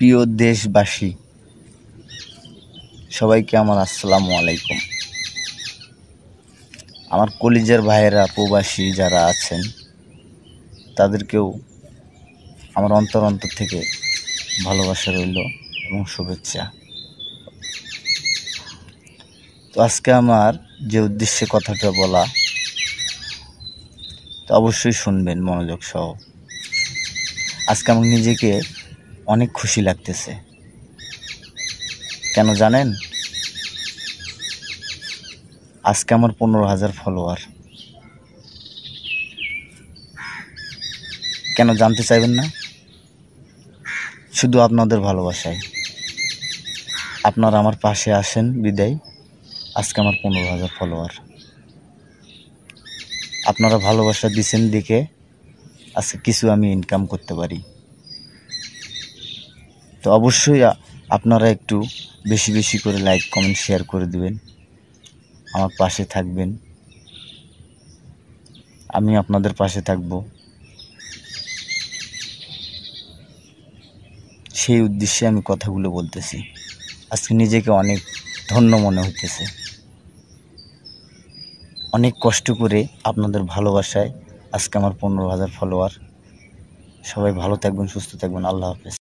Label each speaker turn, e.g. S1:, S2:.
S1: প্রিয় দেশবাসী, সবাইকে আমার আসসালামু আলাইকুম। আমার কলিজার ভাইয়েরা প্রবাসী যারা আছেন তাদেরকেও আমার অন্তর থেকে ভালোবাসা রইল এবং শুভেচ্ছা। তো আজকে আমার যে উদ্দেশ্যে কথাটা বলা, তো অবশ্যই শুনবেন মনোযোগ সহ। আজকে আমার নিজেকে অনেক খুশি লাগতেছে। কেন জানেন? আজকে আমার 15,000 ফলোয়ার। কেন জানতে চাইবেন না? শুধু আপনাদের ভালোবাসায়। আপনারা আমার পাশে আসেন বিদায় আজকে আমার 15,000 ফলোয়ার। আপনারা ভালোবাসা দিচ্ছেন দেখে আজকে কিছু আমি ইনকাম করতে পারি। তো অবশ্যই আপনারা একটু বেশি বেশি করে লাইক কমেন্ট শেয়ার করে দিবেন, আমার পাশে থাকবেন, আমি আপনাদের পাশে থাকব। সেই উদ্দেশ্যে আমি কথাগুলো বলতেছি। আজকে নিজেকে অনেক ধন্য মনে হইতেছে। অনেক কষ্ট করে আপনাদের ভালোবাসায় আজকে আমার 15,000 ফলোয়ার। সবাই ভালো থাকবেন, সুস্থ থাকবেন। আল্লাহ হাফেজ।